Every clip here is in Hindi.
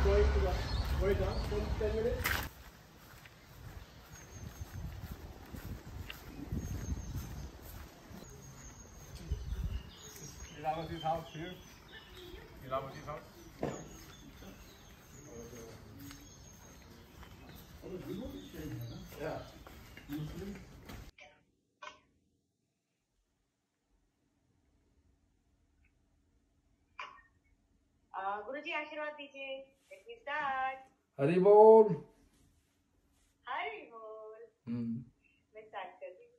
Elaborative house here. Elaborative house. Yeah. गुरुजी आशीर्वाद दीजिए। Let me start. हरि बोल। हरि बोल। मैं स्टार्ट कर रही हूँ।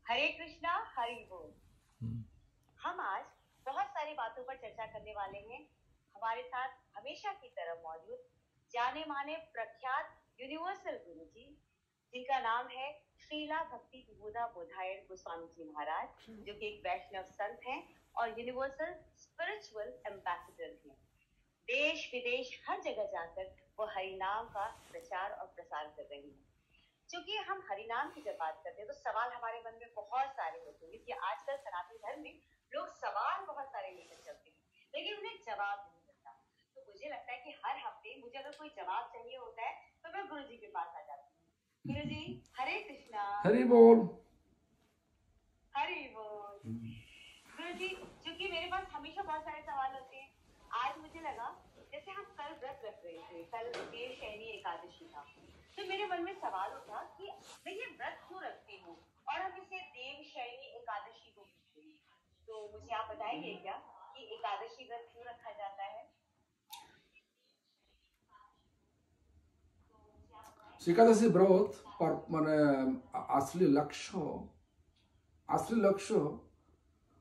हरे कृष्णा हरि बोल। हम आज बहुत सारी बातों पर चर्चा करने वाले हैं। हमारे साथ हमेशा की तरह मौजूद जाने माने प्रख्यात यूनिवर्सल गुरुजी, जिनका नाम है श्रीला भक्ति विबोधा बोधायन गोस्वामी जी महाराज, जो कि एक वैष्णव संत हैं और यूनिवर्सल स्पिरिचुअल एम्बेसडर हैं। देश विदेश हर जगह जाकर वो हरि नाम का प्रचार और प्रसार कर रहे हैं। क्योंकि हम हरि नाम की जब बात करते हैं तो सवाल हमारे मन में बहुत सारे होते हैं, क्योंकि आजकल सनातन धर्म में लोग सवाल बहुत सारे लेकर चलते हैं, लेकिन उन्हें जवाब नहीं मिलता। तो मुझे लगता है कि हर हफ्ते मुझे अगर कोई जवाब चाहिए होता है तो मैं गुरुजी के पास आ जाती हूँ। गुरुजी हरे कृष्णा। हरि बोल। हरि बोल। गुरुजी, क्योंकि मेरे पास हमेशा बहुत सारे सवाल होते हैं, आज मुझे लगा जैसे हम कल व्रत रख रहे थे, कल देवशयनी एकादशी था, तो मेरे मन में सवाल उठा कि मैं ये व्रत क्यों रखती हूँ और हम इसे देवशयनी एकादशी को कहते हैं। तो मुझे आप बताएंगे क्या कि एकादशी व्रत क्यों रखा जाता है? एकादशी व्रत पर माने असली लक्ष्य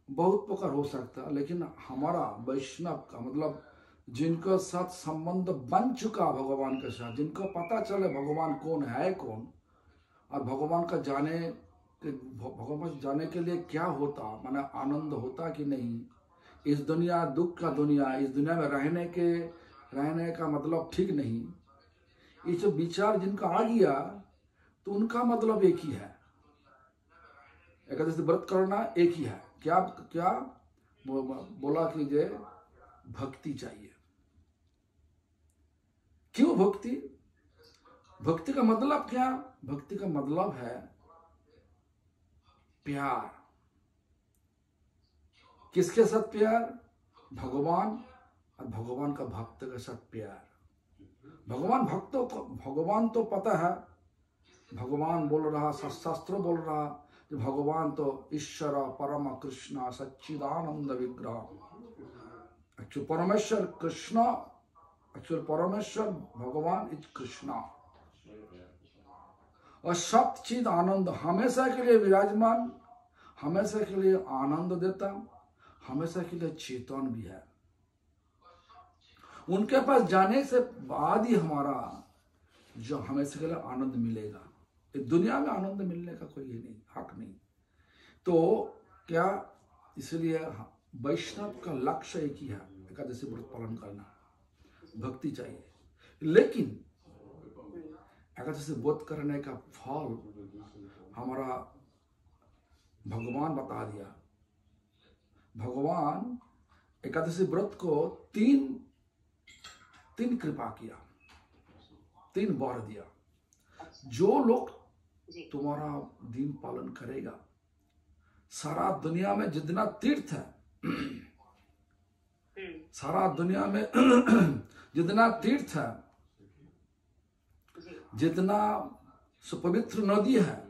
बहुत प्रकार हो सकता है, लेकिन हमारा वैष्णव का मतलब जिनका साथ संबंध बन चुका भगवान के साथ, जिनको पता चले भगवान कौन है कौन, और भगवान जाने के लिए क्या होता, माने आनंद होता कि नहीं, इस दुनिया दुख का दुनिया, इस दुनिया में रहने का मतलब ठीक नहीं, ये जो विचार जिनका आ गया तो उनका मतलब एक ही है, एकादशी व्रत करना एक ही है। क्या क्या बोला कि जे भक्ति चाहिए। क्यों भक्ति? भक्ति का मतलब क्या? भक्ति का मतलब है प्यार। किसके साथ प्यार? भगवान और भगवान का भक्त के साथ प्यार। भगवान तो पता है, भगवान बोल रहा, शास्त्र बोल रहा, जो भगवान तो ईश्वर परम कृष्ण सच्चिदानंद विग्रह। एक्चुअल परमेश्वर कृष्ण, एक्चुअल परमेश्वर भगवान इज कृष्णा, और सच्चिद आनंद हमेशा के लिए विराजमान, हमेशा के लिए आनंद देता, हमेशा के लिए चेतन भी है। उनके पास जाने से बाद ही हमारा जो हमेशा के लिए आनंद मिलेगा। दुनिया में आनंद मिलने का कोई नहीं, हक नहीं। तो क्या, इसलिए वैष्णव का लक्ष्य एक ही है, एकादशी व्रत पालन करना, भक्ति चाहिए। लेकिन एकादशी व्रत करने का फल हमारा भगवान बता दिया। भगवान एकादशी व्रत को तीन कृपा किया, 3 वर दिया। जो लोग तुम्हारा दिन पालन करेगा, सारा दुनिया में जितना तीर्थ है, सारा दुनिया में जितना तीर्थ है, जितना सुपवित्र नदी है,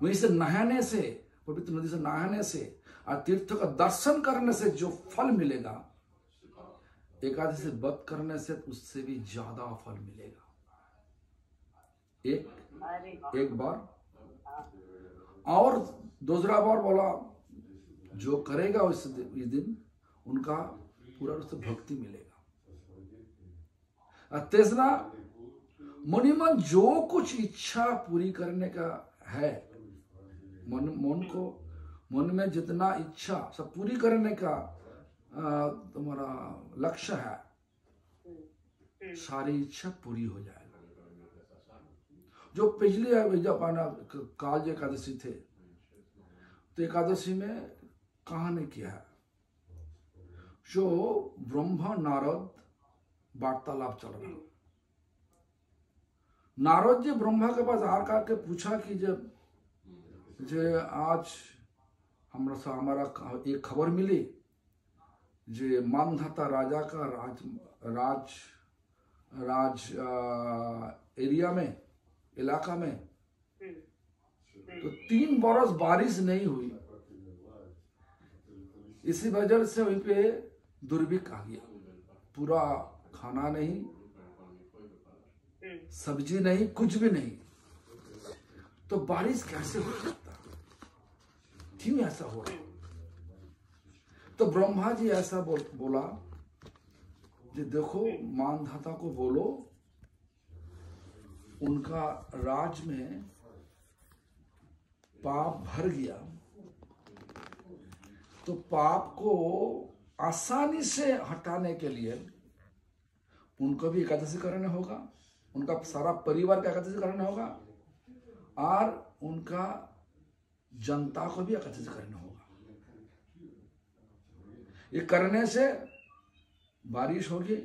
वहीं से नहाने से, पवित्र नदी से नहाने से और तीर्थ का दर्शन करने से जो फल मिलेगा, एकादशी व्रत करने से उससे भी ज्यादा फल मिलेगा। एक बार, और दूसरा बार बोला जो करेगा इस दिन उनका पूरा रूप से भक्ति मिलेगा। और तीसरा, मन जो कुछ इच्छा पूरी करने का है, मन में जितना इच्छा सब पूरी करने का तुम्हारा लक्ष्य है, सारी इच्छा पूरी हो जाएगा। जो पिछले जब काल एकादशी थे, तो एकादशी में कहा ने किया है, जो ब्रह्मा नारद वार्तालाप चल रहा। नारद जी ब्रह्मा के पास आकर के पूछा कि जब आज हमारा एक खबर मिली, जे मानधाता राजा का राज एरिया में, इलाका में तो 3 बरस बारिश नहीं हुई। इसी वजह से वहीं पे दुर्भिक्ष आ गया, पूरा खाना नहीं, सब्जी नहीं, कुछ भी नहीं। तो बारिश कैसे हो सकता, क्यों ऐसा हो रहा? तो ब्रह्मा जी ऐसा बोला कि देखो, मानधाता को बोलो, उनका राज में पाप भर गया, तो पाप को आसानी से हटाने के लिए उनको भी एकादशी करना होगा, उनका सारा परिवार का एकादशी करना होगा, और उनका जनता को भी एकादशी करना होगा। ये करने से बारिश होगी,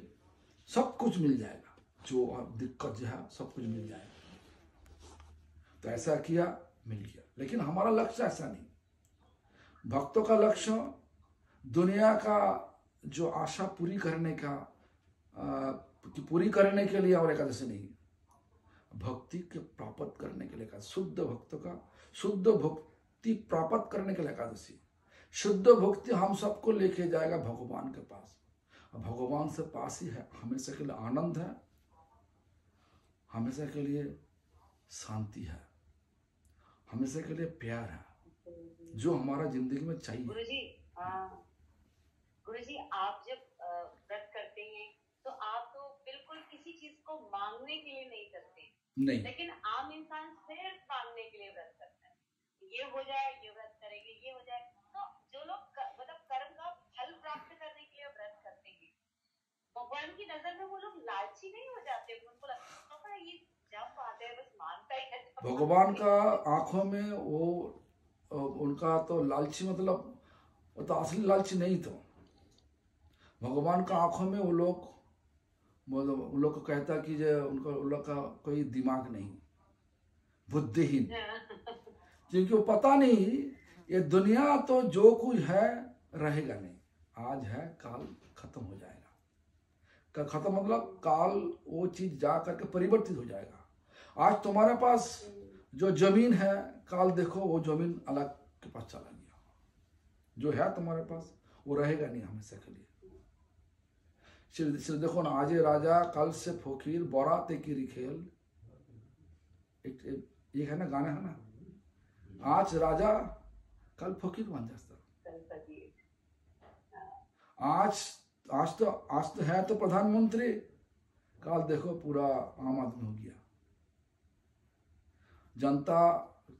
सब कुछ मिल जाएगा, जो दिक्कत जो है सब कुछ मिल जाएगा। तो ऐसा किया, मिल गया। लेकिन हमारा लक्ष्य ऐसा नहीं। भक्तों का लक्ष्य दुनिया का जो आशा पूरी करने के लिए और एकादशी नहीं, भक्ति के प्राप्त करने के लिए, शुद्ध भक्तों का शुद्ध भक्ति प्राप्त करने के लिए एकादशी। शुद्ध भक्ति हम सबको लेके जाएगा भगवान के पास, और भगवान से पास ही है, हमेशा के लिए आनंद है, हमेशा के लिए शांति है, हमेशा के लिए प्यार है, जो हमारा जिंदगी में चाहिए। गुरुजी, आप जब व्रत करते हैं तो आप तो बिल्कुल किसी चीज को मांगने के लिए नहीं करते, नहीं। लेकिन आम इंसान सिर्फ मांगने के लिए व्रत करता है, ये हो जाए, ये व्रत करेंगे, ये हो जाए। तो जो लोग मतलब कर्म का फल प्राप्त करने के लिए व्रत करते हैं, भगवान की नजर में वो लोग लालची नहीं हो जाते? उनको लगता है ये जब आते हैं बस मांगता ही है। भगवान का आंखों में वो उनका तो लालची, मतलब वो तो असली लालची नहीं। तो भगवान का आंखों में वो लोग को कहता कि जो उन लोग का कोई दिमाग नहीं, बुद्धिहीन, क्योंकि वो पता नहीं ये दुनिया तो जो कुछ है रहेगा नहीं, आज है काल खत्म हो जाएगा। खत्म मतलब काल वो चीज जा करके परिवर्तित हो जाएगा। आज तुम्हारे पास जो जमीन है, काल देखो वो जमीन अलग के पास चला गया, जो है तुम्हारे पास वो रहेगा नहीं हमेशा के लिए। सिर्फ देखो ना, आज राजा कल से फकीर, बोराते की रिखेल, एक है ना गाना, है ना, आज राजा कल फकीर बन जाता। आज तो है तो प्रधानमंत्री, कल देखो पूरा आम आदमी हो गया। जनता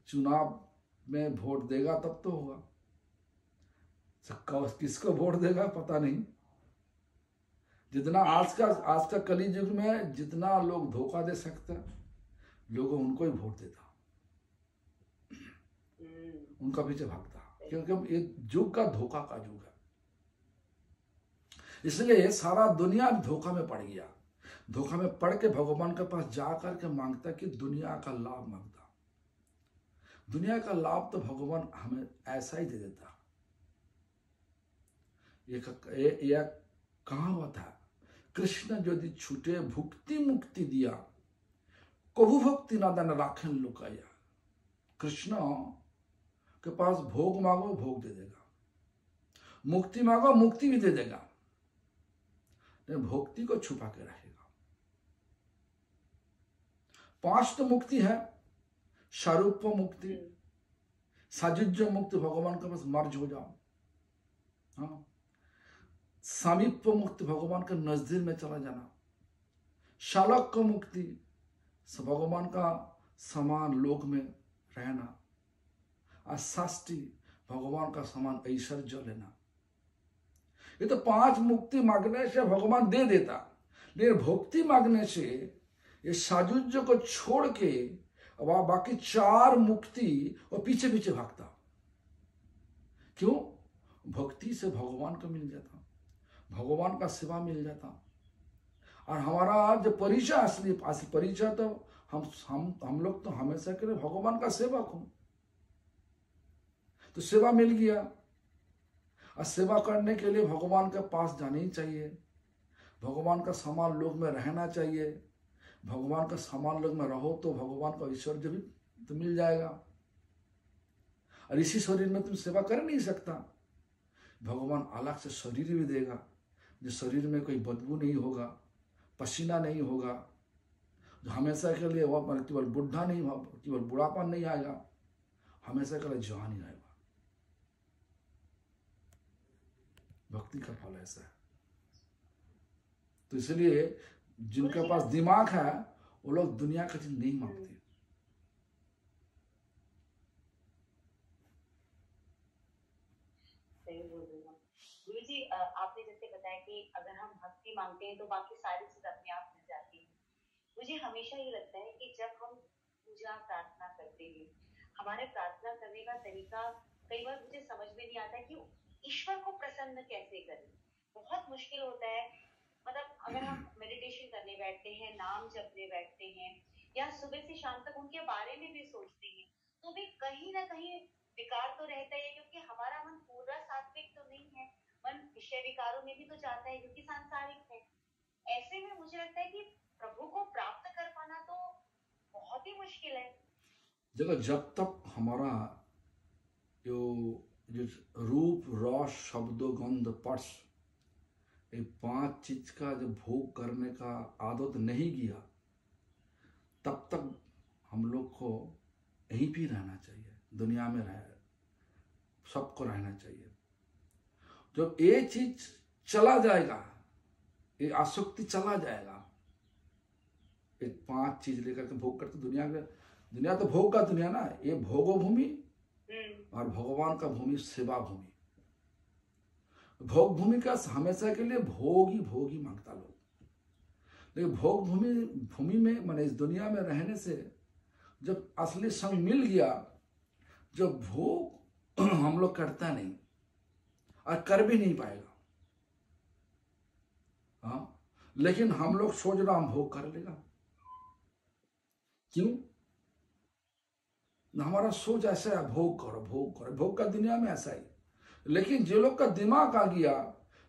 चुनाव में वोट देगा तब तो होगा, किसको वोट देगा पता नहीं। जितना आज का कली युग में जितना लोग धोखा दे सकते हैं, लोगों उनको ही वोट देता, उनका पीछे भागता, क्योंकि ये युग का धोखा का युग है। इसलिए सारा दुनिया धोखा में पड़ गया। धोखा में पड़ के भगवान के पास जाकर के मांगता कि दुनिया का लाभ मांगता। दुनिया का लाभ तो भगवान हमें ऐसा ही दे देता। ये कहावत है, कृष्ण यदि छूटे भुक्ति मुक्ति दिया, कभू भक्ति ना दान राखन लुकाया। कृष्ण के पास भोग मांगो भोग दे देगा, मुक्ति मांगो मुक्ति भी दे देगा, लेकिन भक्ति को छुपा के रहेगा। 5 तो मुक्ति है, शारूप मुक्ति, साजुज्य मुक्ति, भगवान के पास मर्ज हो जाओ। हाँ, सामीप्य मुक्ति, भगवान के नजदीक में चला जाना। शालक मुक्ति, भगवान का समान लोक में रहना। अष्टी, भगवान का समान ऐश्वर्य लेना। ये तो 5 मुक्ति मांगने से भगवान दे देता, लेकिन भक्ति मांगने से ये साजुज्य को छोड़ के अब बाकी 4 मुक्ति और पीछे पीछे भागता। क्यों? भक्ति से भगवान को मिल जाता, भगवान का सेवा मिल जाता। और हमारा जो परिचय असली परिचय तो हम लोग तो हमेशा के लिए भगवान का सेवक हूं। तो सेवा मिल गया, और सेवा करने के लिए भगवान के पास जाना ही चाहिए, भगवान का समान लोग में रहना चाहिए। भगवान का समान लोग में रहो तो भगवान का ऐश्वर्य भी तो मिल जाएगा। और इसी शरीर में तुम सेवा कर नहीं सकता, भगवान अलग से शरीर भी देगा, जो शरीर में कोई बदबू नहीं होगा, पसीना नहीं होगा, जो हमेशा के लिए वह केवल बुढ़ा नहीं, केवल बुढ़ापन नहीं आएगा, हमेशा के लिए जवान ही आएगा। भक्ति का फल ऐसा है। तो इसलिए जिनके पास दिमाग है वो लोग दुनिया का चीज नहीं मांगते। सही बोल रहे हो गुरु जी। आपने जैसे बताया कि अगर हम भक्ति मांगते हैं तो बाकी सारी चीज अपने आप मिल जाती है। मुझे हमेशा ये लगता है कि जब हम पूजा प्रार्थना करते हैं, हमारे प्रार्थना करने का तरीका कई बार मुझे समझ में नहीं आता कि ईश्वर को प्रसन्न कैसे करें। बहुत मुश्किल होता है। मतलब अगर हम मेडिटेशन करने बैठते हैं, नाम जपने बैठते हैं, या सुबह से शाम तक उनके बारे में भी सोचते हैं, तो भी कहीं ना कहीं विकार तो रहता है, क्योंकि हमारा मन पूरा सात्विक तो नहीं है। मन विषय विकारों में भी तो जाता है, क्योंकि सांसारिक है। ऐसे में मुझे लगता है कि प्रभु को प्राप्त कर पाना तो बहुत ही मुश्किल है। देखो, जब तक हमारा जो रूप, रस, शब्द, गंध, स्पर्श, ये 5 चीज का जो भोग करने का आदत नहीं किया, तब तक हम लोग को यहीं भी रहना चाहिए, दुनिया में सबको रहना चाहिए। जब ये चीज चला जाएगा, ये आसक्ति चला जाएगा, ये 5 चीज लेकर के भोग करते दुनिया तो भोग का दुनिया ना, ये भोगो भूमि और भगवान का भूमि सेवा भूमि। भोग भूमि का हमेशा के लिए भोग ही मांगता लोग। लेकिन भोग भूमि में माने इस दुनिया में रहने से जब असली संग मिल गया, जब भोग हम लोग करता नहीं और कर भी नहीं पाएगा। हाँ, लेकिन हम लोग सोच रहा हम भोग कर लेगा। क्यों? हमारा सोच ऐसा है, भोग करो भोग करो, भोग का दुनिया में ऐसा ही। लेकिन जो लोग का दिमाग आ गया,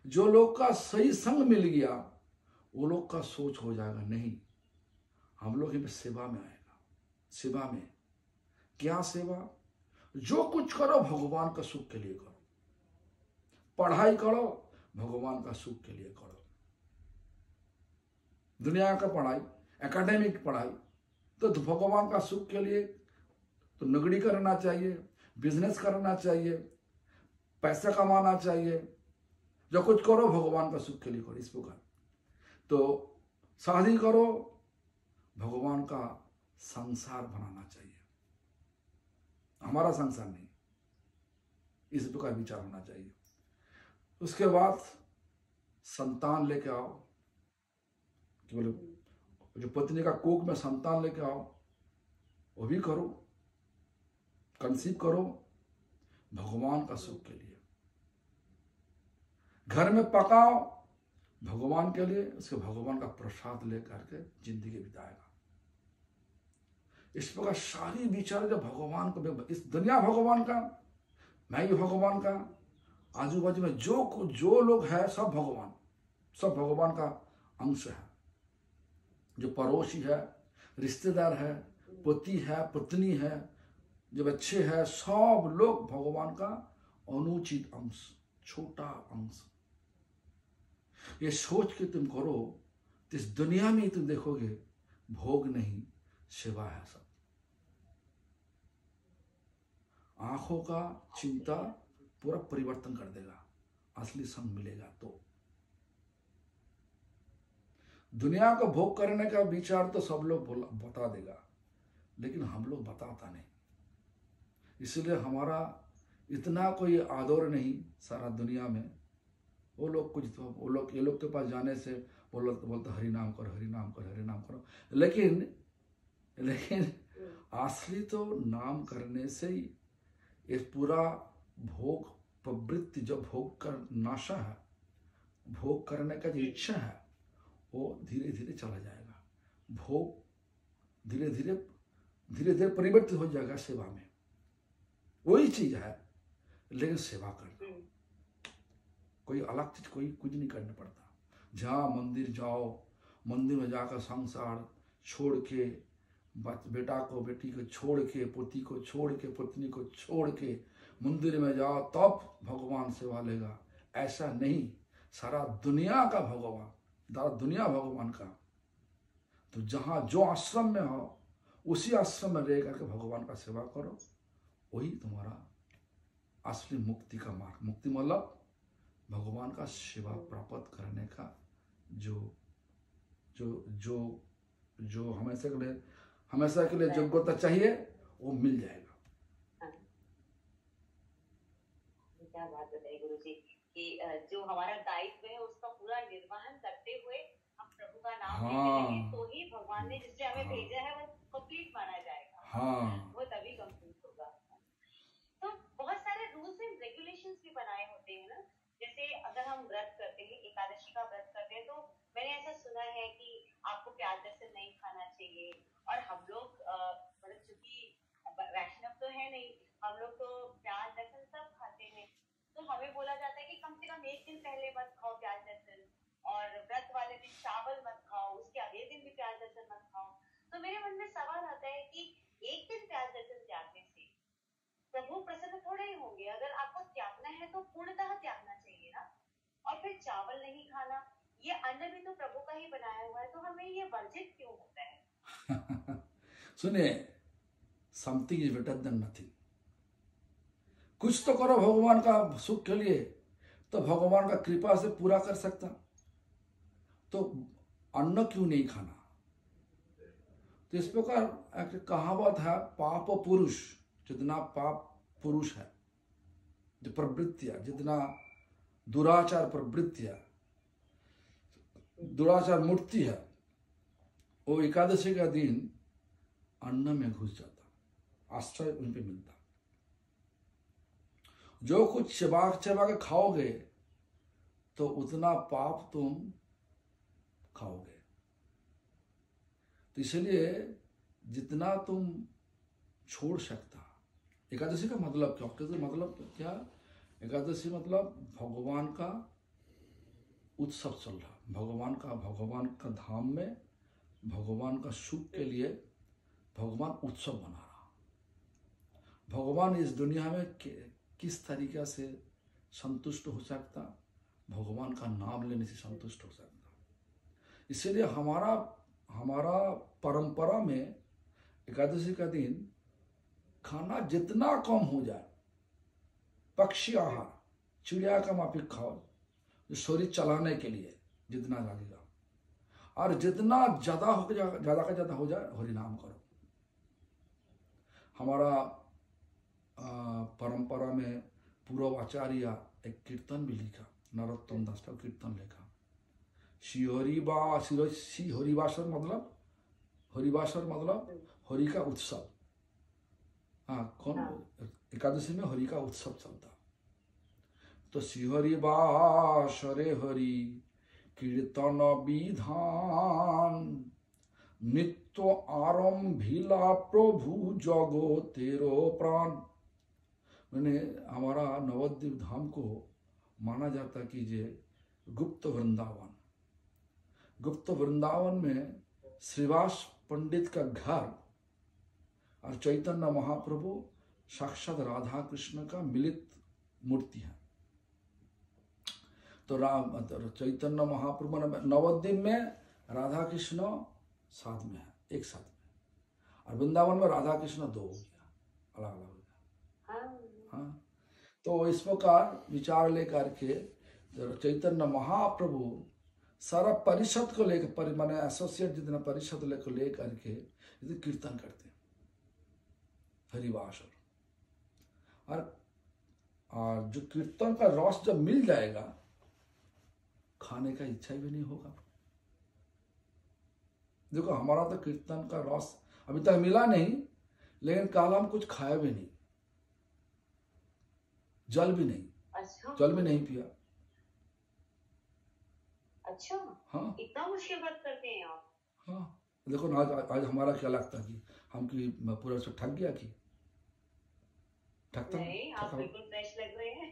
जो लोग का सही संग मिल गया, वो लोग का सोच हो जाएगा नहीं, हम लोग ही सेवा में आएगा। सेवा में क्या सेवा? जो कुछ करो भगवान का सुख के लिए करो। पढ़ाई करो भगवान का सुख के लिए करो। दुनिया का पढ़ाई, एकेडमिक पढ़ाई तो भगवान का सुख के लिए तो नौकरी करना चाहिए, बिजनेस करना चाहिए, पैसा कमाना चाहिए। जो कुछ करो भगवान का सुख के लिए करो, इस प्रकार। तो शादी करो, भगवान का संसार बनाना चाहिए, हमारा संसार नहीं, इस प्रकार विचार होना चाहिए। उसके बाद संतान लेके आओ, केवल जो पत्नी का कोख में संतान लेके आओ, वो भी करो, कंसीव करो भगवान का सुख के लिए। घर में पकाओ भगवान के लिए, उसके भगवान का प्रसाद लेकर के जिंदगी बिताएगा। इस प्रकार सारी विचार जब भगवान को, इस दुनिया भगवान का, मैं भी भगवान का, आजू बाजू में जो लोग हैं सब भगवान का अंश है। जो पड़ोसी है, रिश्तेदार है, पति है, पत्नी है, जो बच्चे हैं, सब लोग भगवान का अनुचित अंश, छोटा अंश। ये सोच के तुम करो तो इस दुनिया में तुम देखोगे भोग नहीं, सेवा है सब। आंखों का चिंता पूरा परिवर्तन कर देगा, असली संग मिलेगा तो। दुनिया को भोग करने का विचार तो सब लोग बता देगा, लेकिन हम लोग बताता नहीं। इसलिए हमारा इतना कोई आदर नहीं सारा दुनिया में। वो लोग ये लोग के पास जाने से बोलते हरि नाम करो, हरि नाम करो, हरि नाम करो। लेकिन असली तो नाम करने से ही ये पूरा भोग प्रवृत्ति, जो भोग कर नाशा है, भोग करने का जो इच्छा है, वो धीरे धीरे चला जाएगा। भोग धीरे धीरे परिवर्तित हो जाएगा सेवा में। वही चीज है, लेकिन सेवा करना, कोई अलग चीज, कोई कुछ नहीं करना पड़ता। जहाँ मंदिर जाओ, मंदिर में जाकर संसार छोड़ के, बेटा को बेटी को छोड़ के, पति को छोड़ के, पत्नी को छोड़ के मंदिर में जाओ, तब भगवान सेवा लेगा। ऐसा नहीं, सारा दुनिया का भगवान, सारा दुनिया भगवान का। तो जहाँ जो आश्रम में हो, उसी आश्रम में रह करके भगवान का सेवा करो, वही तुम्हारा असली मुक्ति का मार्ग। मुक्ति मतलब भगवान का सेवा प्राप्त करने का जो जो जो जो हमेशा के लिए योग्यता चाहिए, वो मिल जाएगा। क्या बात बताई गुरु जी कि जो हमारा दायित्व है उसका पूरा निर्वहन करते हुए हम प्रभु का नाम लेते रहेंगे, तो ही भगवान ने जिससे हमें भेजा है वो कंप्लीट माना जाएगा। वो तभी कंप्लीट होगा। तो बहुत सारे रूल्स एंड रेगुलेशंस भी बनाए होते हैं ना, जैसे अगर हम व्रत करते हैं, एकादशी का व्रत करते हैं, तो मैंने ऐसा सुना है कि आपको प्याज लहसुन नहीं खाना चाहिए। और हम लोग मतलब चूंकि वैष्णव तो है नहीं, हम लोग तो प्याज लहसुन सब खाते हैं, तो हमें बोला जाता है कि कम से कम एक दिन पहले मत खाओ प्याज लहसुन, और व्रत वाले दिन चावल मत खाओ, उसके अगले दिन भी प्याज लहसुन मत खाओ। तो मेरे मन में सवाल आता है कि एक दिन प्याज लहसुन त्यागने से प्रभु प्रसन्न थोड़े ही होंगे। अगर आपको त्यागना है तो पूर्णतः त्यागना चाहिए ना। और फिर चावल नहीं खाना, ये अन्न भी तो प्रभु का ही बनाया हुआ है, तो हमें ये वर्जित क्यों होता है? सुनिए, something is better than nothing. कुछ तो करो भगवान का सुख के लिए, तो भगवान का कृपा से पूरा कर सकता। तो अन्न क्यों नहीं खाना? तो इस प्रकार एक कहावत है, पाप पुरुष, जितना पाप पुरुष है, जो प्रवृत्तियां, जितना दुराचार प्रवृत्तियां, दुराचार मूर्ति है, वो एकादशी का दिन अन्न में घुस जाता, आश्रय उन पे मिलता। जो कुछ चबा के खाओगे तो उतना पाप तुम खाओगे। तो इसलिए जितना तुम छोड़ सकता। एकादशी का मतलब क्या? मतलब क्या? एकादशी मतलब भगवान का उत्सव चल रहा, भगवान का धाम में भगवान का सुख के लिए भगवान उत्सव बना रहा। भगवान इस दुनिया में किस तरीके से संतुष्ट हो सकता? भगवान का नाम लेने से संतुष्ट हो सकता। इसलिए हमारा परंपरा में एकादशी का दिन खाना जितना कम हो जाए, पक्षी आहार, चिड़िया का माफिक खाओ, जो शरीर चलाने के लिए जितना लगेगा, और जितना ज्यादा हो जाए हरि नाम करो। हमारा परंपरा में पूर्व आचार्य एक कीर्तन भी लिखा, नरोत्तम दास का कीर्तन लिखा, हरिवासर मतलब हरि का उत्सव। कौन? एकादशी में हरि का उत्सव चलता। तो श्रीहरिवासरे हरि कीर्तन विधान, नित्य आरंभिला प्रभु जगो तेरो प्राण। मैंने हमारा नवद्वीप धाम को माना जाता कि जे गुप्त वृंदावन में श्रीवास पंडित का घर और चैतन्य महाप्रभु साक्षात राधा कृष्ण का मिलित मूर्ति है। तो चैतन्य महाप्रभु नवद्वीप में राधा कृष्ण साथ में है, एक साथ में, और वृंदावन में राधा कृष्ण दो हो गया, अलग अलग हो गया। हाँ, तो इस प्रकार विचार लेकर के चैतन्य महाप्रभु सारा परिषद को लेकर, माने एसोसिएट जितना परिषद लेकर के कीर्तन करते हैं हरिवास। और जो कीर्तन का रस जब मिल जाएगा, खाने का इच्छा भी नहीं होगा। देखो, हमारा तो कीर्तन का रस अभी तक मिला नहीं, लेकिन कल हम कुछ खाया भी नहीं, जल भी नहीं, अच्छा जल भी नहीं पिया। अच्छा, हाँ इतना मुश्किल व्रत करते हैं आप? हाँ, देखो ना, आज हमारा क्या लगता कि हम कि मैं पूरा से ठग गया कि ठगता नहीं, आप ठगा बिल्कुल फ्रेश लग रहे हैं।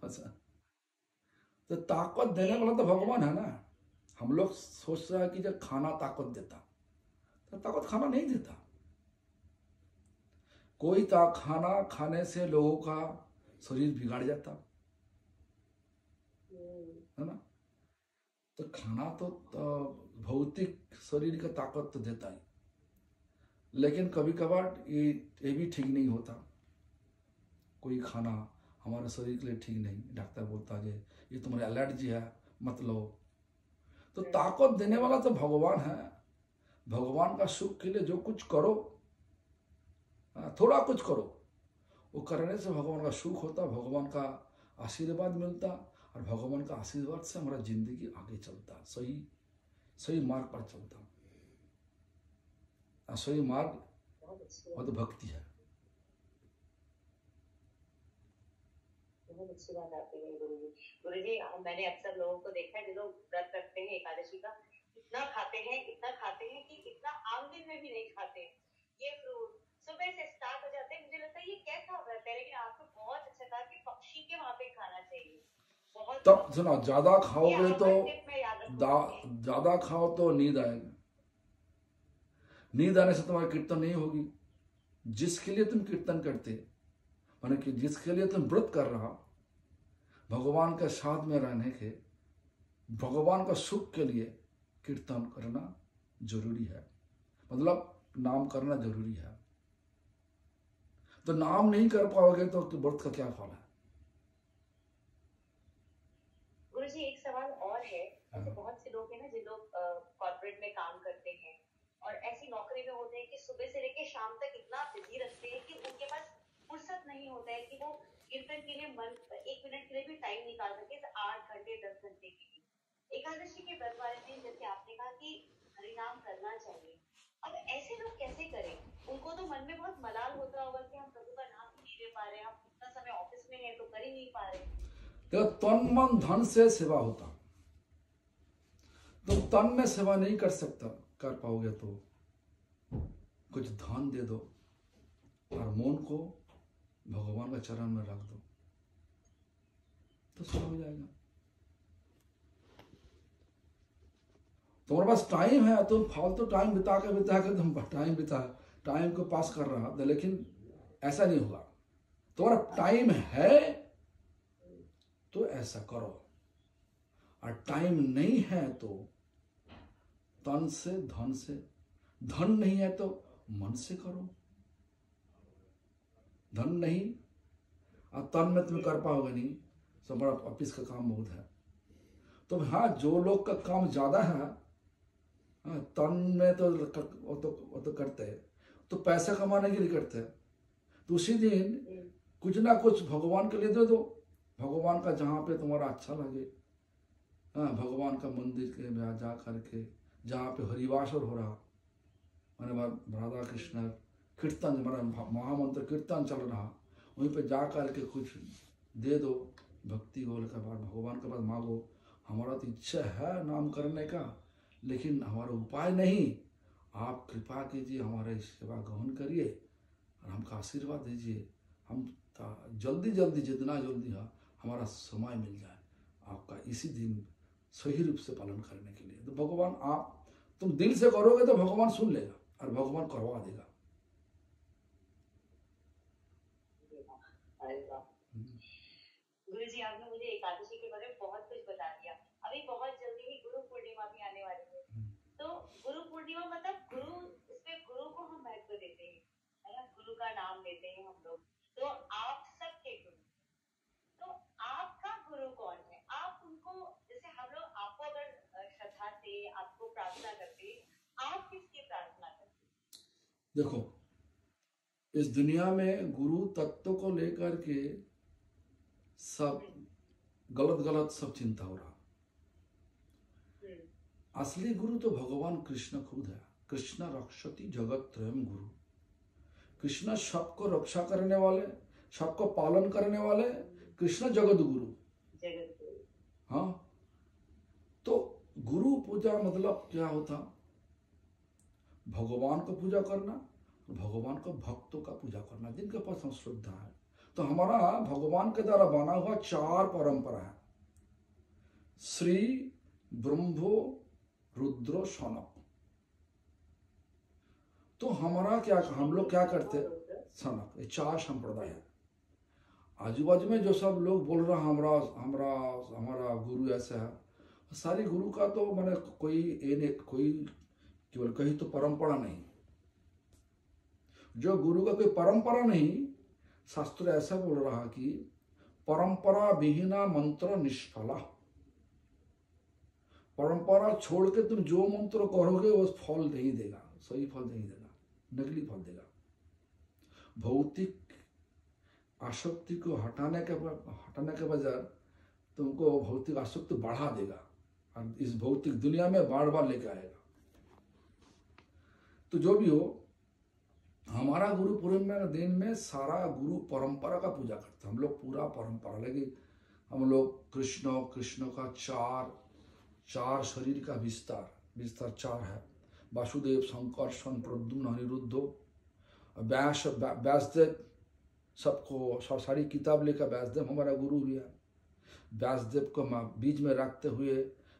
अच्छा। तो ताकत देने वाला तो भगवान है ना। हम लोग सोच रहे हैं कि जब खाना ताकत देता, तो ताकत खाना नहीं देता। कोई खाना खाने से लोगों का शरीर बिगाड़ जाता है ना। तो खाना तो भौतिक शरीर का ताकत तो देता ही, लेकिन कभी कभार ये भी ठीक नहीं होता। कोई खाना हमारे शरीर के लिए ठीक नहीं, डॉक्टर बोलता है ये तुम्हारी एलर्जी है, मत लो। तो ताकत देने वाला तो भगवान है। भगवान का सुख के लिए जो कुछ करो, थोड़ा कुछ करो, वो करने से भगवान का सुख होता, भगवान का आशीर्वाद मिलता, और भगवान का आशीर्वाद से हमारा जिंदगी आगे चलता, सही सही मार्ग पर चलता। सही मार्ग वो तो भक्ति है। बहुत अच्छी बात आपने कही गुरु जी। गुरु जी, मैंने अक्सर लोगों को देखा है जो लोग व्रत रखते हैं एकादशी का, इतना खाते हैं कि इतना आम दिन में भी नहीं खाते। ये फ्रूट सुबह से स्टार्ट हो जाते हैं। मुझे लगता है ये कैसा व्रत है, लेकिन आपने बहुत अच्छा कहा कि पक्षी के वहां पे खाना चाहिए। बहुत तब सुनो, ज्यादा खाओगे ये तो आपका टिप मैं याद रखूंगी। ज्यादा खाओ तो नींद आएगी। नींद आने से तुम्हारी कीर्तन नहीं होगी। जिसके लिए तुम कीर्तन करते, माने कि जिसके लिए तुम व्रत कर रहा, भगवान के साथ में रहने के, भगवान का सुख के लिए कीर्तन करना जरूरी है, मतलब नाम करना जरूरी है। तो नाम नहीं कर पाओगे तो व्रत का क्या फल है? गुरु जी, एक सवाल और है। ऐसे बहुत से लोग हैं ना, जिन लोग कॉर्पोरेट में काम करते हैं और ऐसी नौकरी में होते हैं कि सुबह से लेकर शाम तक इतना बिजी रखते हैं कि उनके पास फुर्सत नहीं होता है कि वो कीर्तन के लिए मन 1 मिनट के लिए भी टाइम निकाल सके, 8 घंटे 10 घंटे के लिए। एकादशी के व्रत वाले दिन जैसे आपने कहा कि हरिनाम करना चाहिए, अब ऐसे लोग कैसे करें? उनको तो मन में बहुत मलाल होता होगा कि हम प्रभु का नाम ही नहीं ले पा रहे, हम इतना समय ऑफिस में हैं तो कर ही नहीं पा रहे। तो तन मन धन से सेवा होता। तुम तन में सेवा नहीं कर पाओगे तो कुछ धन दे दो और मन को भगवान का चरण में रख दो, तो सेवा हो जाएगा। तुम्हारे पास टाइम है, तुम फालतू टाइम बिता के तुम टाइम को पास कर रहा था, लेकिन ऐसा नहीं होगा। तुम्हारा टाइम है तो ऐसा करो, और टाइम नहीं है तो तन से धन से, धन नहीं है तो मन से करो। धन नहीं और तन में तुम कर पाओगे नहीं, तो बड़ा ऑफिस का काम बहुत है। तो हाँ, जो लोग का काम ज्यादा है, तन में तो वो तो करते हैं, तो पैसा कमाने के लिए करते हैं, तो उसी दिन कुछ ना कुछ भगवान के लिए दे दो। भगवान का जहाँ पे तुम्हारा अच्छा लगे, भगवान का मंदिर के में जा करके, जहाँ पे हरिवासर हो रहा, मैंने राधा कृष्ण कीर्तन, महामंत्र कीर्तन चल रहा, वहीं पे जा करके कुछ दे दो। भक्ति बोल के बाद भगवान के पास मांगो, हमारा तो इच्छा है नाम करने का, लेकिन हमारा उपाय नहीं, आप कृपा कीजिए, हमारे सेवा ग्रहण करिए और हमका आशीर्वाद दीजिए। हम जल्दी जितना जल्दी है हमारा समय मिल जाए आपका इसी दिन सही रूप से पालन करने के लिए। तो भगवान, आप तुम दिल से करोगे तो भगवान सुन लेगा और भगवान करवा देगा। गुरु जी, आपने मुझे एकादशी के बारे में बहुत कुछ बता दिया। अभी बहुत जल्दी ही गुरु पूर्णिमा भी आने वाली है, तो गुरु पूर्णिमा मतलब गुरु, इसमें गुरु को हम महत्व देते हैं, है ना? गुरु का नाम लेते हैं हम लोग। तो आप सबके गुरु, तो आपका गुरु कौन है? आप उनको, जैसे हम लोग आपको अगर श्रद्धा से आपको प्रार्थना करते, आप किसकी प्रार्थना करते? देखो, इस दुनिया में गुरु तत्व को लेकर के सब गलत सब चिंता हो रहा। असली गुरु तो भगवान कृष्ण खुद है। कृष्ण रक्षति जगत त्रयम गुरु। कृष्ण सबको रक्षा करने वाले, सबको पालन करने वाले, कृष्ण जगत गुरु। जगत गुरु। हाँ, तो गुरु पूजा मतलब क्या होता? भगवान को पूजा करना, भगवान को भक्तों का पूजा करना जिनके पास हम श्रद्धा है। तो हमारा भगवान के द्वारा बना हुआ 4 परंपरा है, श्री, ब्रह्मो, रुद्रो, शौनक। तो हमारा क्या, हम लोग क्या करते, शौनक, ये 4 संप्रदाय है। आजू बाजू में जो सब लोग बोल रहा हमारा हमारा हमारा गुरु ऐसा है, सारी गुरु का तो मैंने कोई कोई केवल कहीं तो परंपरा नहीं। जो गुरु का कोई परंपरा नहीं, शास्त्र ऐसा बोल रहा कि परंपरा विहीना मंत्र निष्फला। परंपरा छोड़ के तुम जो मंत्र करोगे वो फल नहीं देगा, सही फल नहीं देगा, नकली फल देगा। भौतिक आसक्ति को हटाने के बजाय तुमको भौतिक आसक्ति बढ़ा देगा और इस भौतिक दुनिया में बार बार लेके आएगा। तो जो भी हो, हमारा गुरु पूर्णिमा के दिन में सारा गुरु परंपरा का पूजा करते हैं हम लोग, पूरा परंपरा। लेकिन हम लोग कृष्ण का चार शरीर का विस्तार 4 है। वासुदेव, संकर्षण, प्रद्युम्न, अनिरुद्धो, व्यासदेव, सबको सारी किताब लेकर व्यासदेव हमारा गुरु भी है। व्यासदेव को बीच में रखते हुए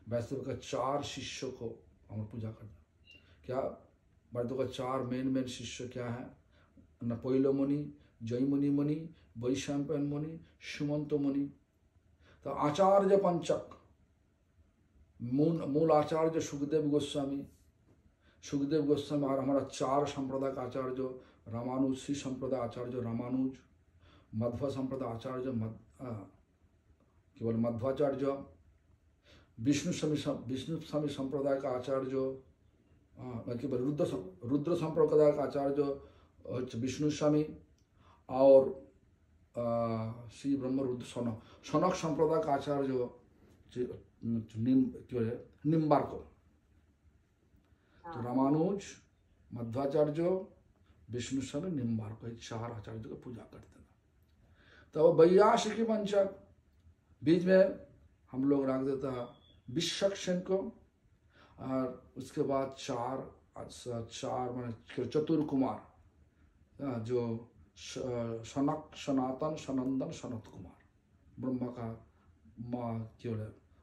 व्यासदेव का 4 शिष्यों को हम पूजा करते हैं। क्या व्यासदेव का 4 मेन शिष्य क्या है? नपोइलो मुनि, जयमुनि मुनि, वैशंपायन मुनि, सुमंत मुनि। तो आचार्य पंचक, मूल आचार्य सुखदेव गोस्वामी और हमारा 4 संप्रदाय का आचार्य रामानुज, श्री संप्रदाय आचार्य रामानुज, मध्व संप्रदाय आचार्य केवल मध्वाचार्य, विष्णु स्वामी संप्रदाय का आचार्य केवल रुद्र संप्रदाय का आचार्य विष्णु स्वामी, और श्री ब्रह्म रुद्र शौनक संप्रदाय का आचार्य निम्बार्क। तो रामानुज, मध्वाचार्य, विष्णु स्वामी, निम्बार्क, 4 आचार्य को पूजा करते हैं। तो वैयासिकी पंचक बीच में हम लोग रख देता है विश्वक्सेन को, और उसके बाद 4 माने चतुर्कुमार, जो सनक, सनातन, सनंदन, सनत कुमार,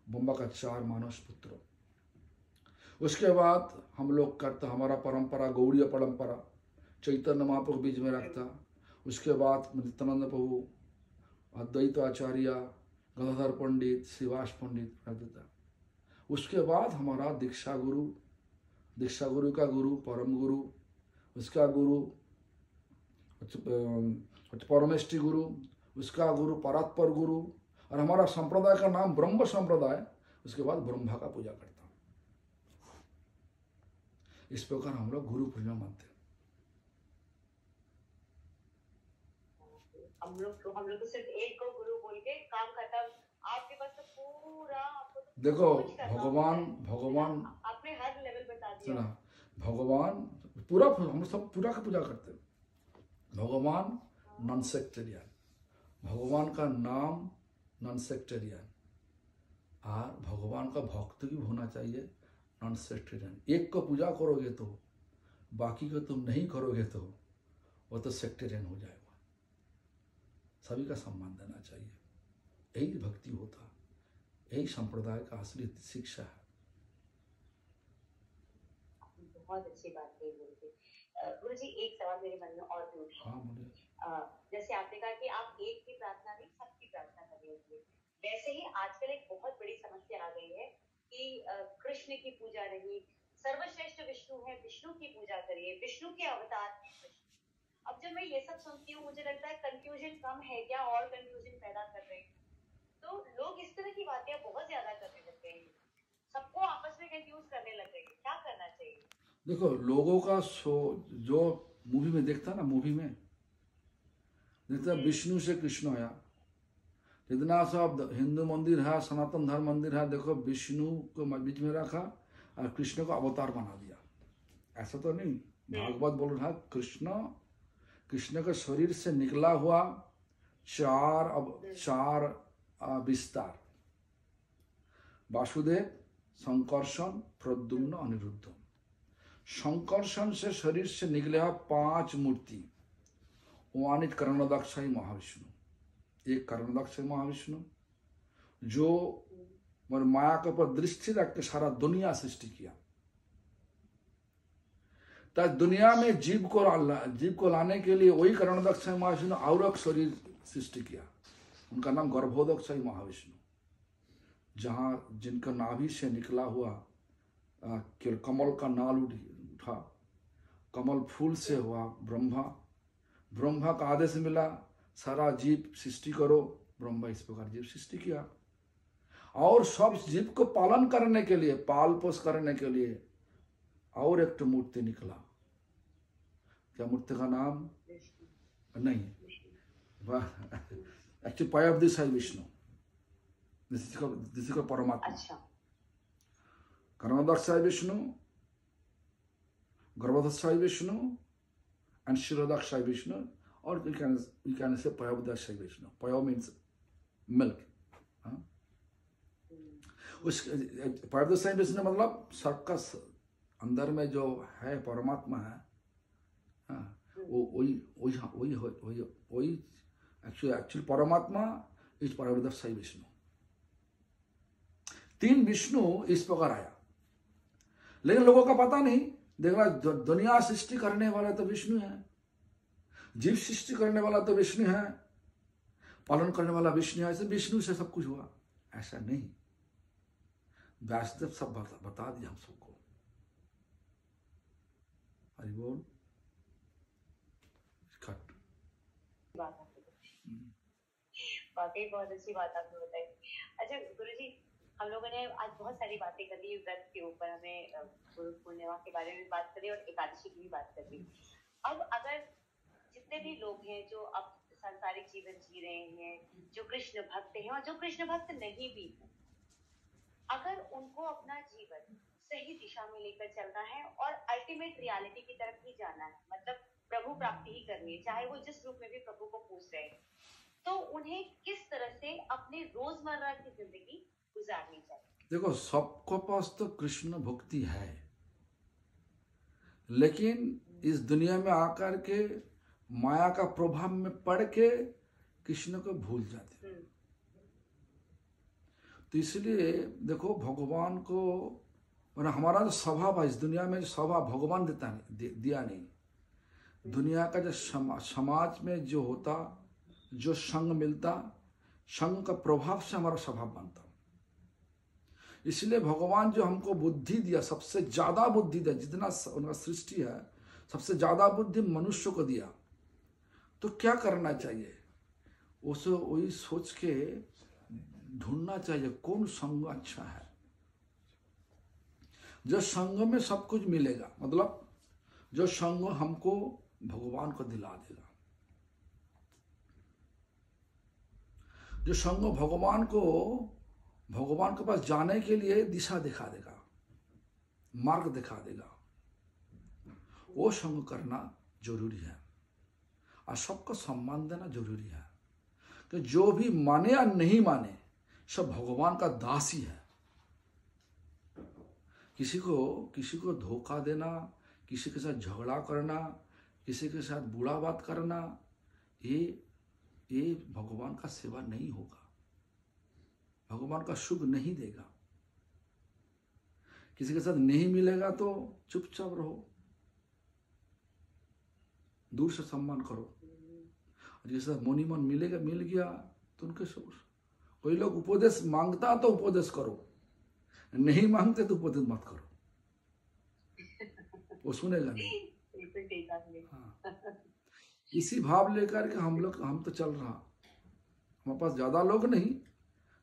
ब्रह्मा का 4 मानस पुत्र। उसके बाद हम लोग करते हमारा परंपरा गौड़ीय परंपरा, चैतन्य महाप्रभु बीच में रखता। उसके बाद नित्यानंद प्रभु, अद्वैत आचार्य, गदाधर पंडित, श्रीवास पंडित रख देता। उसके बाद हमारा दीक्षा गुरु का गुरु परम गुरु, उसका गुरु परमेष्टि गुरु, उसका गुरु परात्पर गुरु, और हमारा संप्रदाय का नाम ब्रह्म संप्रदाय। उसके बाद ब्रह्मा का पूजा करता हूँ। इस प्रकार हम लोग गुरु पूर्णिमा मानते हैं। हम लोग तो सिर्फ एक को गुरु बोल के काम खत्म। आपके पास तो पूरा, आपको तो देखो भगवान आपने हर लेवल बता दिया। भगवान पूरा, हम सब पूरा का पूजा करते हैं। भगवान नॉन सेक्टेरियन, भगवान का नाम नॉन सेक्टेरियन, और भगवान का भक्त भी होना चाहिए नॉन सेक्टेरियन। एक को पूजा करोगे तो बाकी को तुम नहीं करोगे तो वो तो सेक्टेरियन हो जाएगा। सभी का सम्मान देना चाहिए, यही भक्ति होता, यही संप्रदाय का असली शिक्षा है। बहुत अच्छी बात कही गुरु जी। एक सवाल मेरे मन में और भी उठा। हाँ बोलिए। जैसे आपने कहा कि आप एक की प्रार्थना नहीं, सबकी प्रार्थना करनी होती है, वैसे ही आजकल एक बहुत बड़ी समस्या आ गई है कि कृष्ण की पूजा नहीं, सर्वश्रेष्ठ विष्णु है, विष्णु की पूजा करिए, विष्णु के अवतार हैं कृष्ण। अब जब मैं ये सब सुनती हूँ, मुझे लगता है कंफ्यूजन कम है क्या, और कंफ्यूजन पैदा कर रहे हैं। तो लोग इस तरह की बातें बहुत ज्यादा करने लग गए हैं, सबको आपस में कंफ्यूज करने लग गए हैं। क्या करना चाहिए? देखो, लोगों का जो मूवी में देखता ना, मूवी में देखता विष्णु से कृष्ण आया। जितना सब हिंदू मंदिर है, सनातन धर्म मंदिर है, देखो विष्णु को बीच में रखा और कृष्ण को अवतार बना दिया। ऐसा तो नहीं, भागवत बोल रहा है कृष्ण के शरीर से निकला हुआ चार विस्तार, वासुदेव, संकर्षण, प्रद्युम्न, अनिरुद्ध। संकर्षण से शरीर से निकले 5 मूर्ति, वानित कर्णदक्षाई महाविष्णु। एक कर्णदक्षाई महाविष्णु जो माया के ऊपर दृष्टि रख के सारा दुनिया सृष्टि किया। तो दुनिया में जीव को लाने के लिए वही कर्णदक्षाई महाविष्णु और एक शरीर सृष्टि किया, उनका नाम गर्भोदक्षाई महाविष्णु, जहाँ जिनका नाभि से निकला हुआ केवल कमल का नाल उठा, कमल फूल से हुआ ब्रह्मा का आदेश मिला सारा जीव सृष्टि करो, ब्रह्मा इस प्रकार जीव सृष्टि किया। और सब जीव को पालन करने के लिए, पाल पोष करने के लिए और एक तो मूर्ति निकला। क्या मूर्ति का नाम? नहीं, एक्चुअली पयोवधिशाई विष्णु, जिसका परमात्मा। कर्णदक्षाई विष्णु, गर्भोदक्षाई विष्णु एंड शिरोदक्षाई विष्णु, और you can say पयोवधिशाई विष्णु। पयो means milk। उस पयोवधिशाई विष्णु मतलब सबका अंदर में जो है परमात्मा है, वही एक्चुअली परमात्मा इस पयोवधिशाई विष्णु। 3 विष्णु इस प्रकार आया, लेकिन लोगों का पता नहीं। देखना, दुनिया सृष्टि करने वाला तो विष्णु है, जीव सृष्टि करने वाला तो विष्णु है, पालन करने वाला विष्णु है, ऐसे विष्णु से सब कुछ हुआ, ऐसा नहीं। व्यासदेव सब बता दिया हम सबको। हरि बोल। वाकई बहुत अच्छी बात आपने बताई। अच्छा गुरुजी, हम लोगों ने आज बहुत सारी बातें कर ली व्रत के ऊपर, हमें गुरु पूर्णिमा के बारे में बात करी और एकादशी की भी बात कर ली। अब अगर जितने भी लोग हैं जो अब सांसारिक जीवन जी रहे हैं, जो कृष्ण भक्त हैं और जो कृष्ण भक्त नहीं भी, अगर उनको अपना जीवन सही दिशा में लेकर चलना है और अल्टीमेट रियलिटी की तरफ ही जाना है, मतलब प्रभु प्राप्ति ही करनी है, चाहे वो जिस रूप में भी प्रभु को पूज रहे हैं, तो उन्हें किस तरह से अपने रोजमर्रा की जिंदगी गुजारनी चाहिए? देखो, सबको पास तो कृष्ण भक्ति है, लेकिन इस दुनिया में आकर के माया का प्रभाव में पड़ के कृष्ण को भूल जाते। तो इसलिए देखो, भगवान को, और हमारा जो स्वभाव है इस दुनिया में, स्वभाव भगवान दिया नहीं। दुनिया का जो समाज में जो होता, जो संग मिलता, संग का प्रभाव से हमारा स्वभाव बनता। इसलिए भगवान जो हमको बुद्धि दिया, सबसे ज्यादा बुद्धि दिया, जितना उनका सृष्टि है सबसे ज्यादा बुद्धि मनुष्य को दिया, तो क्या करना चाहिए? उसे वही सोच के ढूंढना चाहिए कौन संग अच्छा है, जो संग में सब कुछ मिलेगा, मतलब जो संग हमको भगवान को दिला देगा, जो संग भगवान के पास जाने के लिए दिशा दिखा देगा, मार्ग दिखा देगा, वो संग करना जरूरी है। और सबको सम्मान देना जरूरी है कि जो भी माने या नहीं माने, सब भगवान का दास ही है। किसी को धोखा देना, किसी के साथ झगड़ा करना, किसी के साथ बुरा बात करना, ये भगवान का सेवा नहीं होगा, भगवान का सुख नहीं देगा। किसी के साथ नहीं मिलेगा तो चुपचाप रहो, दूर से सम्मान करो। जिससे मोनी मन मिलेगा, मिल गया तो उनके कोई लोग उपदेश मांगता तो उपदेश करो, नहीं मांगते तो उपदेश मत करो, वो सुनेगा नहीं। हाँ, इसी भाव लेकर के हम तो चल रहा, हमारे पास ज्यादा लोग नहीं,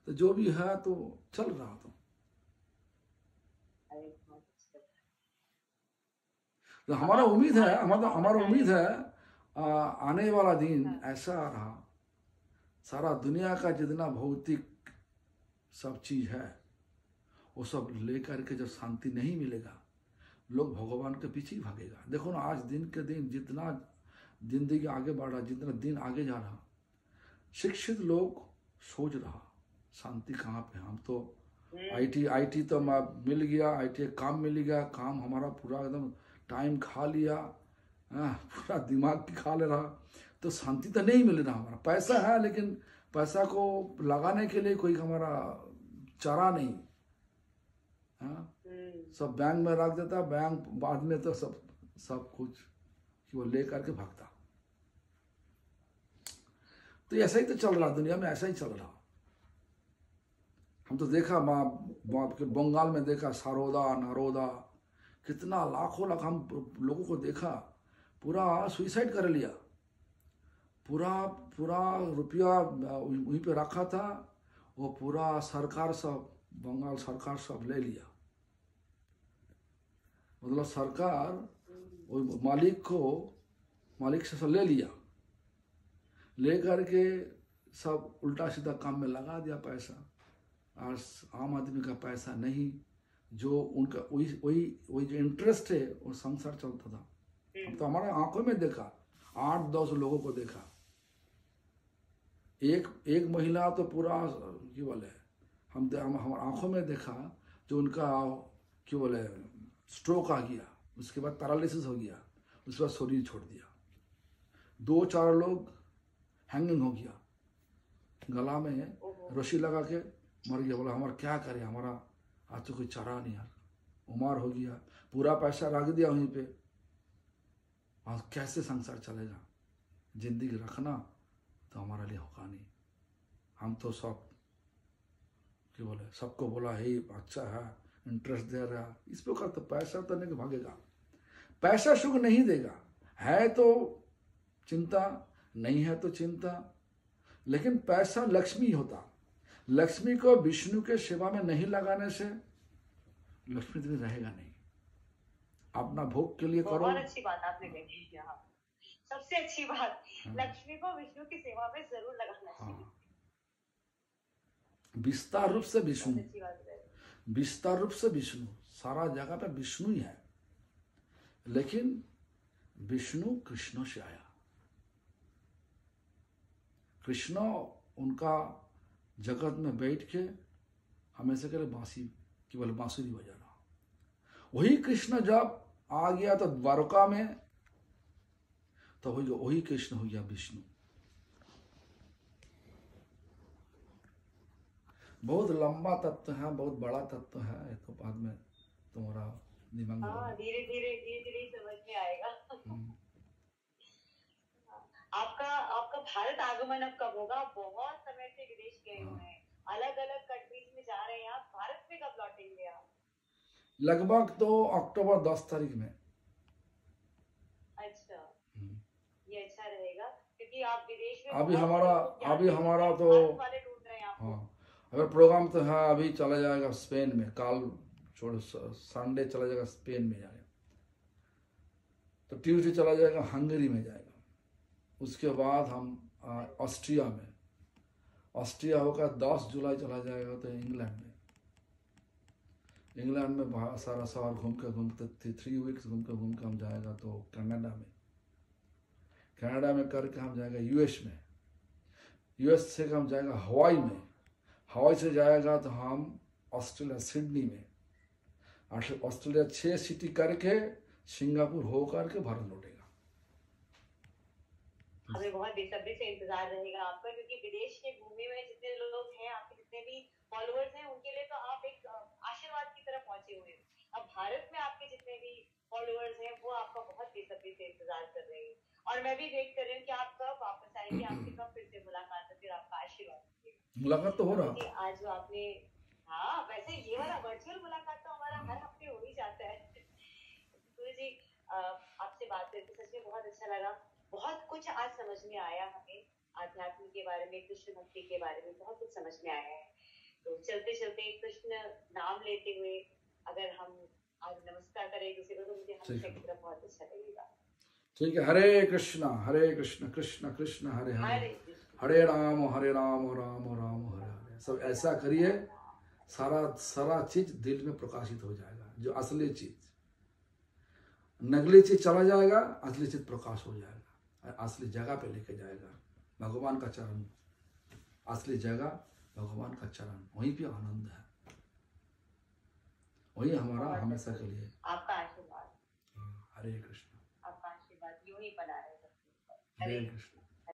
तो जो भी है तो चल रहा। तो हमारा उम्मीद है आने वाला दिन ऐसा रहा, सारा दुनिया का जितना भौतिक सब चीज है वो सब लेकर के जब शांति नहीं मिलेगा, लोग भगवान के पीछे ही भागेगा। देखो ना, आज दिन के दिन जितना जिंदगी आगे बढ़ रहा, जितना दिन आगे जा रहा, शिक्षित लोग सोच रहा शांति कहाँ पे। हम तो आईटी तो मिल गया, आईटी काम मिल गया, काम हमारा पूरा एकदम टाइम खा लिया, पूरा दिमाग की खा ले रहा, तो शांति तो नहीं मिल रहा। हमारा पैसा है लेकिन पैसा को लगाने के लिए कोई हमारा चारा नहीं। सब बैंक में रख देता, बैंक बाद में तो सब कुछ कि वो ले करके भागता। तो ऐसा ही तो चल रहा, दुनिया में ऐसा ही चल रहा। हम तो देखा बंगाल में देखा, सारोदा नारोदा, कितना लाखों लाख हम लोगों को देखा पूरा सुइसाइड कर लिया, पूरा रुपया वहीं पे रखा था, वो पूरा सरकार सब, बंगाल सरकार सब ले लिया। मतलब सरकार वो मालिक से सब ले लिया, ले करके सब उल्टा सीधा काम में लगा दिया पैसा। और आम आदमी का पैसा नहीं, जो उनका वही जो इंटरेस्ट है वो संसार चलता था। हम तो हमारे आंखों में देखा, 8-10 लोगों को देखा। एक महिला तो पूरा क्यों बोले, हम हमारे आंखों में देखा जो उनका क्यों बोले स्ट्रोक आ गया, उसके बाद पैरालिसिस हो गया, उसके बाद शरीर छोड़ दिया। 2-4 लोग हैंगिंग हो गया, गला में रस्सी लगा के मर गया। बोला हमारा क्या करे, हमारा आज तो कोई चारा नहीं यार, उमर हो गया, पूरा पैसा रख दिया वहीं पे, और कैसे संसार चलेगा। जिंदगी रखना तो हमारे लिए होगा नहीं। हम तो सब क्या बोले, सबको बोला है अच्छा है, इंटरेस्ट दे रहा, इस प्रकार तो पैसा तो नहीं भागेगा। पैसा सुख नहीं देगा, है तो चिंता, नहीं है तो चिंता। लेकिन पैसा लक्ष्मी होता, लक्ष्मी को विष्णु के सेवा में नहीं लगाने से लक्ष्मी तो रहेगा नहीं। अपना भोग के लिए करो। बहुत अच्छी बात आपने कही यहाँ, सबसे अच्छी बात, लक्ष्मी को विष्णु की सेवा में जरूर लगाना चाहिए। विस्तार रूप से विष्णु, विस्तार रूप से विष्णु, सारा जगह पे विष्णु ही है। लेकिन विष्णु कृष्ण से आया, कृष्ण उनका जगत में बैठ के हमेशा के लिए केवल बांसुरी बजा रहा। वही कृष्ण जब आ गया तो द्वारका में, तो वही कृष्ण हो गया विष्णु। बहुत लंबा तत्व है, बहुत बड़ा तत्व है, ये तो बाद में तुम्हारा दिमाग में धीरे धीरे समझ में आएगा। आपका भारत आगमन अब कब होगा? बहुत समय से विदेश गए हुए हैं, अलग अलग कंट्रीज में जा रहे हैं आप, भारत में कब लौटेंगे आप? लगभग तो अक्टूबर 10 तारीख में। अच्छा, ये अच्छा रहेगा क्योंकि आप विदेश में अभी हमारा तो हाँ, अगर प्रोग्राम तो है, अभी चला जाएगा स्पेन में, कल छोड़ संडे चला जाएगा स्पेन में जाएगा, तो ट्यूसडे चला जाएगा हंगरी में जाएगा, उसके बाद हम ऑस्ट्रिया में, ऑस्ट्रिया होकर 10 जुलाई चला जाएगा तो इंग्लैंड में सारा शहर घूमते 3 वीक्स घूमते हम जाएगा तो कनाडा में करके हम जाएगा यूएस से हम जाएगा हवाई में, हवाई से जाएगा तो हम ऑस्ट्रेलिया सिडनी में, ऑस्ट्रेलिया 6 सिटी करके सिंगापुर हो करके भारत लौटेगा। हमें बहुत बेसब्री से इंतजार रहेगा आपका, क्योंकि विदेश के घूमे हुए जितने लोग हैं, आपके जितने भी फॉलोअर्स हैं, उनके लिए तो आप एक आशीर्वाद की तरफ पहुंचे हुए हैं। अब भारत में आपके जितने भी फॉलोअर्स हैं वो आपका बहुत बेसब्री से इंतजार कर रहे हैं, और मैं भी वेट कर रही हूँ कि आप कब वापस आएंगे, आपसे कब फिर से मुलाकात होगी और आपका आशीर्वाद मिलेगा। मुलाकात तो हो रहा, आज जो आपने, हाँ वैसे ये वाला वर्चुअल मुलाकात तो हमारा हर हफ्ते हो ही जाता है। सूर्य जी, आपसे बात करके सच में बहुत अच्छा लगा, बहुत कुछ आज समझ में आया हमें, आध्यात्म के बारे में, कृष्ण भक्ति के बारे में बहुत कुछ समझ में आया है। तो चलते चलते कृष्ण नाम लेते हुए अगर हम आज नमस्कार करें किसी को, तो मुझे हमेशा की तरफ बहुत अच्छा लगेगा। ठीक है, हरे कृष्ण कृष्ण कृष्ण हरे हरे, हरे राम राम राम हरे हरे। सब ऐसा करिए, सारा चीज दिल में प्रकाशित हो जाएगा। जो असली चीज, नकली चीज चला जाएगा, असली चीज प्रकाश हो जाएगा, असली जगह पे लेके जाएगा। भगवान का चरण असली जगह भगवान का चरण, वहीं पे आनंद है, वही हमारा हमेशा के लिए। आपका आशीर्वाद, हरे कृष्ण, आपका आशीर्वाद यूं ही बना रहे। हरे कृष्ण।